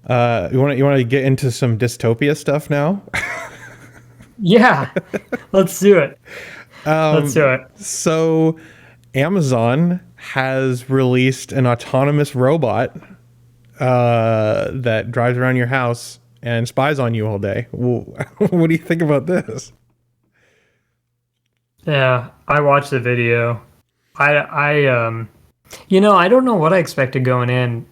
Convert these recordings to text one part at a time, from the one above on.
You want to get into some dystopia stuff now? Yeah, let's do it. Let's do it. So, Amazon has released an autonomous robot that drives around your house and spies on you all day. What do you think about this? Yeah, I watched the video. I don't know what I expected going in.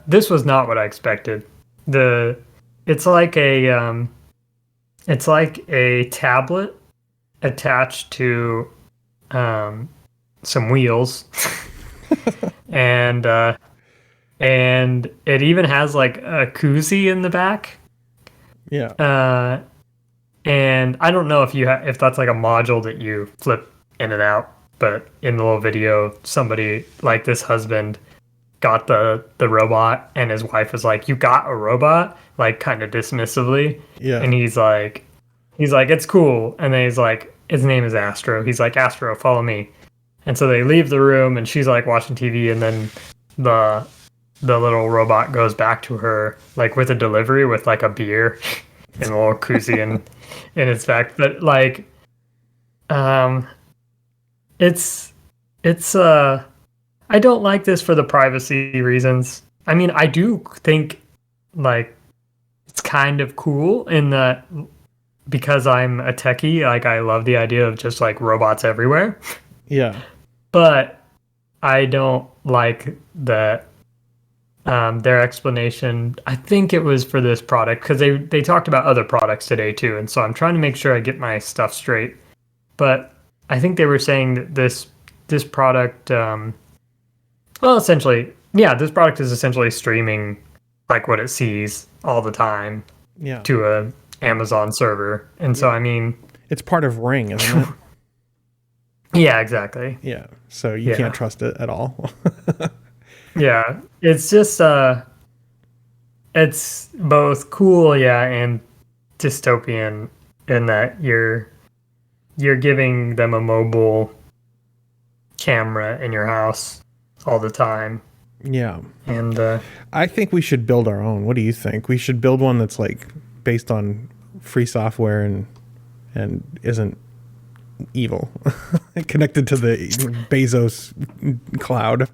This was not what I expected. The, it's like it's like a tablet attached to some wheels, and and it even has like a koozie in the back. Yeah. Uh, and I don't know if that's like a module that you flip in and out, but in the little video, somebody like this husband got the robot, and his wife was like, "You got a robot?" Like kind of dismissively, Yeah. and he's like, "It's cool," and then he's like, "His name is Astro." He's like, "Astro, follow me," and so they leave the room, and she's like watching TV, and then the the little robot goes back to her like with a delivery with like a beer and a little koozie in its back. But like, um, it's it's I don't like this for the privacy reasons. I mean, I do think like it's kind of cool in that because I'm a techie, like I love the idea of just like robots everywhere. Yeah. But I don't like that their explanation. I think it was for this product because they talked about other products today too, and so I'm trying to make sure I get my stuff straight. But I think they were saying that this product, well, essentially, yeah, this product is essentially streaming like what it sees all the time Yeah. to a Amazon server, and so Yeah. I mean, It's part of Ring, isn't it? yeah, exactly. Yeah. So you Yeah, can't trust it at all. yeah. It's just it's both cool, yeah, and dystopian in that you're giving them a mobile camera in your house all the time, Yeah. and I think we should build our own. What do you think? We should build one that's like based on free software and isn't evil. Connected to the Bezos cloud.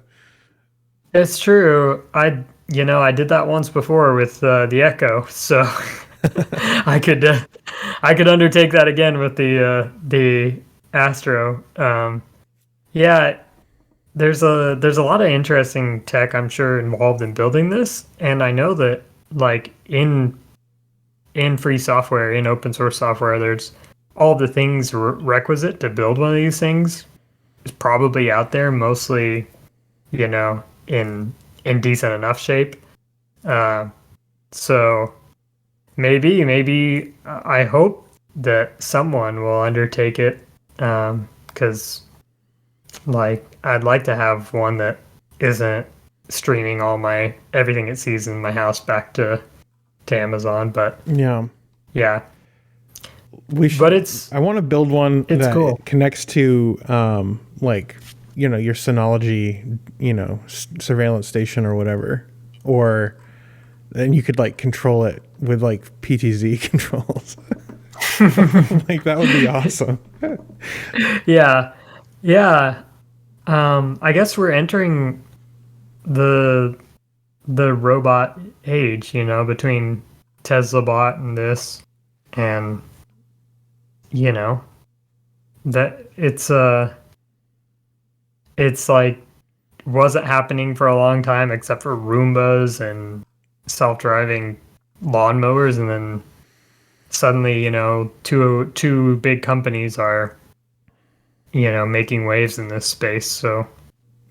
it's true. I did that once before with the Echo, so I could I could undertake that again with the Astro. Yeah, there's a lot of interesting tech I'm sure involved in building this, and I know that like in free software, in open source software, there's all the things requisite to build one of these things is probably out there, mostly you know in decent enough shape. Uh, so maybe I hope that someone will undertake it because like I'd like to have one that isn't streaming all my everything it sees in my house back to Amazon. But Yeah. yeah, We but should. I want to build one it's that cool. connects to like your Synology surveillance station or whatever, or then you could like control it with like PTZ controls. Like that would be awesome. Yeah, yeah. I guess we're entering the the robot age, between Tesla bot and this, and you know that it's like wasn't happening for a long time except for Roombas and self-driving lawnmowers, and then suddenly, two big companies are, making waves in this space. So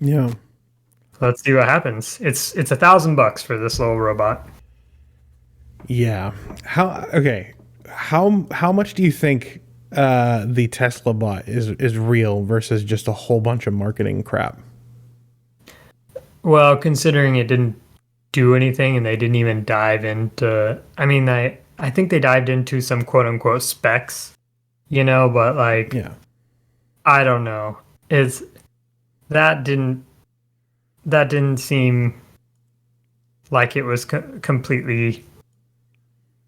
Yeah. let's see what happens. It's $1,000 for this little robot. Yeah. How okay. How much do you think the Tesla bot is real versus just a whole bunch of marketing crap? Well, considering it didn't do anything and they didn't even dive into, I mean, I think they dived into some quote unquote specs, but like Yeah. I don't know. It's that didn't seem like it was completely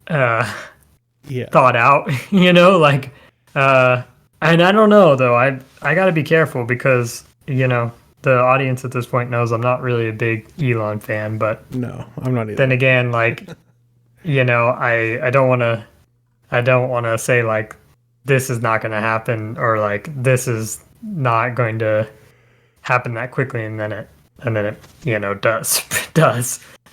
Yeah. thought out, you know, like and I don't know though. I got to be careful because, you know, the audience at this point knows I'm not really a big Elon fan, but No, I'm not either. then again, like, you know, I don't want to say like this is not going to happen or like this is not going to happen that quickly, and then it you know does.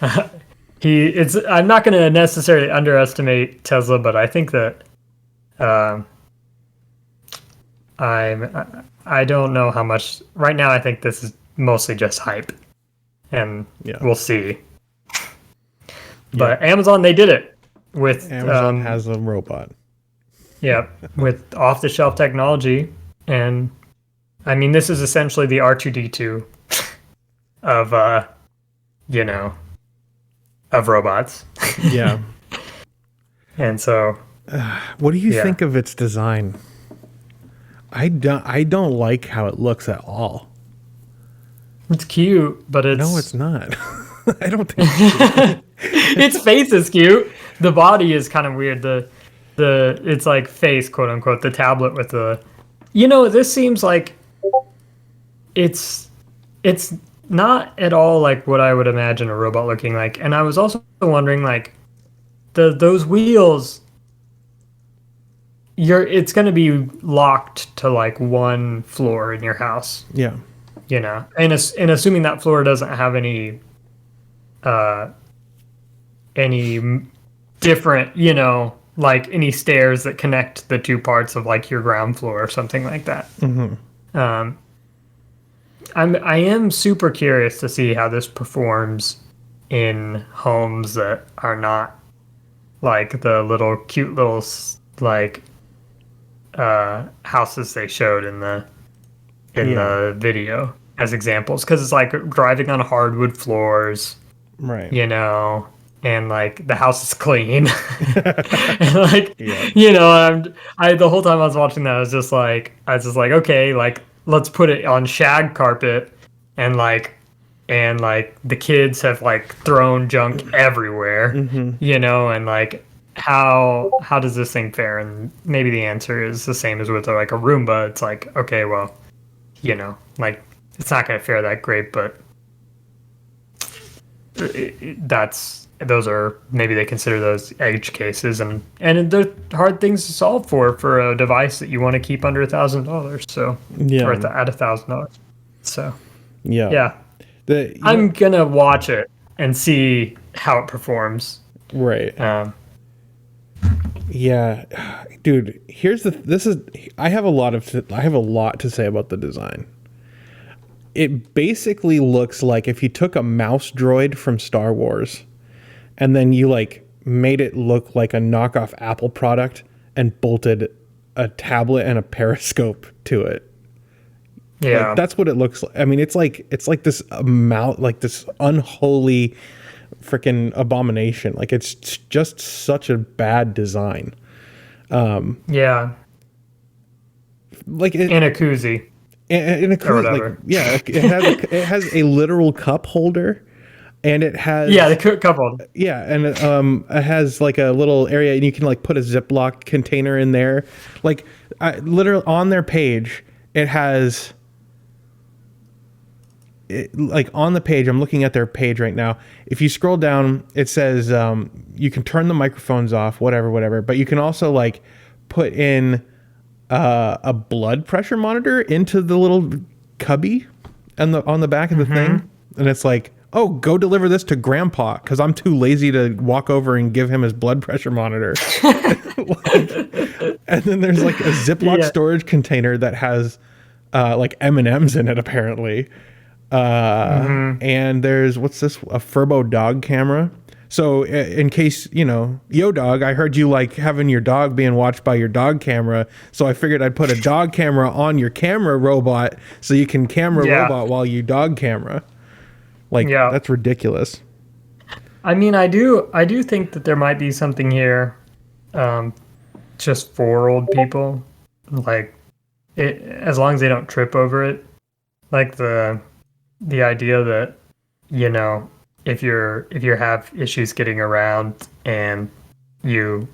I'm not going to necessarily underestimate Tesla, but I think that I don't know how much right now. I think this is mostly just hype, and we'll see. But Amazon, they did it with Amazon has a robot. Yeah, with off-the-shelf technology, and I mean this is essentially the R2D2 of you know, of robots. Yeah. And so what do you think of its design? I don't like how it looks at all. It's cute, but No, it's not. I don't think its face is cute. The body is kind of weird. It's like face, quote unquote, the tablet with the, you know, this seems like it's not at all like what I would imagine a robot looking like. And I was also wondering, like, those wheels, it's going to be locked to like one floor in your house. Yeah. You know, and assuming that floor doesn't have any different, you know, like any stairs that connect the two parts of like your ground floor or something like that. Mm-hmm. I am super curious to see how this performs in homes that are not like the little cute little like houses they showed in the video as examples, because it's like driving on hardwood floors, right? You know, and like the house is clean, and like you know, the whole time I was watching that, I was just like okay, like let's put it on shag carpet, and like the kids have like thrown junk everywhere, you know, and like how does this thing fare? And maybe the answer is the same as with like a Roomba. It's like, okay, well, you know, like it's not going to fare that great, but those are, maybe they consider those edge cases, and they're hard things to solve for a device that you want to keep under $1,000. So or at $1,000. So I'm gonna watch it and see how it performs. Right. Yeah, dude. I have a lot to say about the design. It basically looks like if you took a mouse droid from Star Wars and then you like made it look like a knockoff Apple product and bolted a tablet and a periscope to it. Yeah, like, that's what it looks like. I mean, it's like this like this unholy freaking abomination. Like it's just such a bad design. Yeah. Like in a koozie. In a koozie, like, yeah, it has a literal cup holder, and it has the cup holder. Yeah, and it has like a little area, and you can like put a Ziploc container in there. Like literally on their page, it has. Like on the page, I'm looking at their page right now. If you scroll down, it says you can turn the microphones off, whatever. But you can also like put in a blood pressure monitor into the little cubby on the back of the thing, and it's like, oh, go deliver this to Grandpa because I'm too lazy to walk over and give him his blood pressure monitor. And then there's like a Ziploc storage container that has like M&Ms in it apparently. And there's what's this, a Furbo dog camera. So in case, you know, yo dog, I heard you like having your dog being watched by your dog camera, so I figured I'd put a dog camera on your camera robot so you can camera robot while you dog camera. Like that's ridiculous. I mean, I do think that there might be something here just for old people, like it, as long as they don't trip over it. Like the idea that, you know, if you have issues getting around and you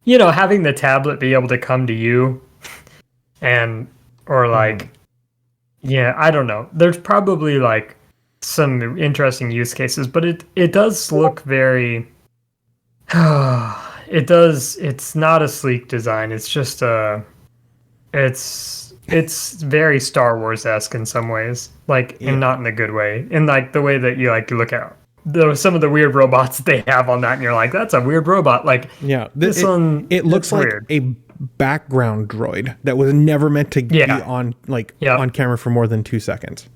having the tablet be able to come to you and or like yeah, I don't know. There's probably like some interesting use cases, but it does look very it's not a sleek design. It's just it's very Star Wars-esque in some ways, like and not in a good way. In like the way that you like look at some of the weird robots that they have on that, and you're like, that's a weird robot. Like, this one, it looks like weird. A background droid that was never meant to be on on camera for more than 2 seconds.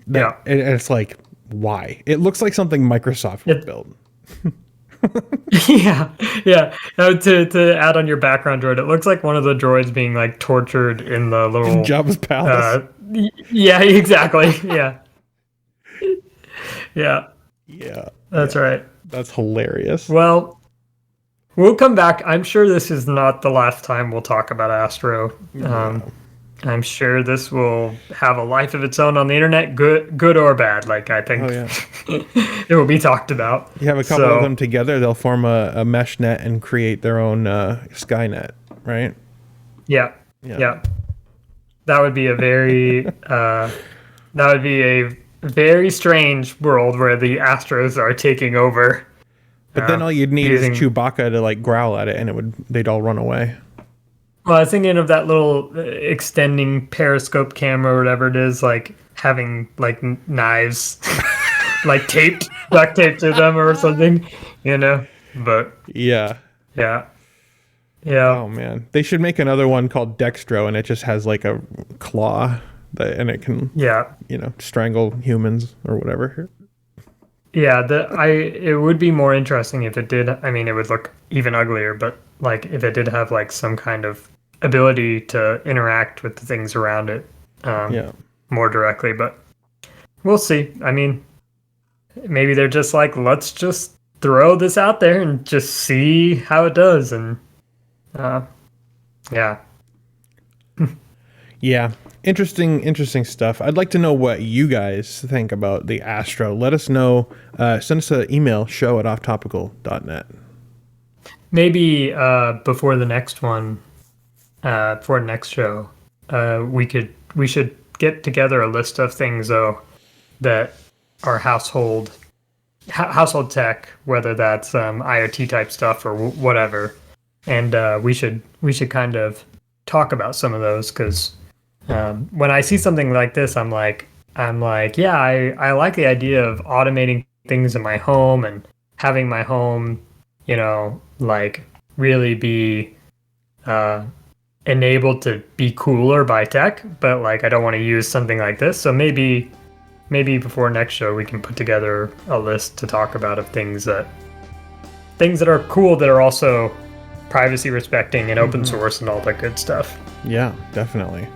It's like, why? It looks like something Microsoft would build. yeah. To add on your background droid, it looks like one of the droids being like tortured in the little Jabba's palace. Yeah, exactly. Yeah. Yeah. That's right. That's hilarious. Well, we'll come back. I'm sure this is not the last time we'll talk about Astro. I'm sure this will have a life of its own on the internet, good or bad. Like, I think it will be talked about. You have a couple of them together, they'll form a mesh net and create their own Skynet, right? Yeah. That would be a very strange world where the Astros are taking over. But then all you'd need is Chewbacca to like growl at it, and they'd all run away. Well, I was thinking of that little extending periscope camera or whatever it is, like having like knives, like duct taped to them or something, But yeah. Oh man, they should make another one called Dextro, and it just has like a claw and it can strangle humans or whatever. Yeah, it would be more interesting if it did. I mean, it would look even uglier, but like if it did have like some kind of ability to interact with the things around it more directly. But we'll see. I mean, maybe they're just like, let's just throw this out there and just see how it does. And yeah. Interesting stuff. I'd like to know what you guys think about the Astro. Let us know. Send us an email, show@offtopical.net. Maybe before the next one, for next show, we should get together a list of things though that are household tech, whether that's IoT type stuff or whatever, and we should kind of talk about some of those because. When I see something like this, I'm like, yeah, I like the idea of automating things in my home and having my home, like really be enabled to be cooler by tech. But like, I don't want to use something like this. So maybe before next show, we can put together a list to talk about of things that are cool that are also privacy respecting and open source and all that good stuff. Yeah, definitely.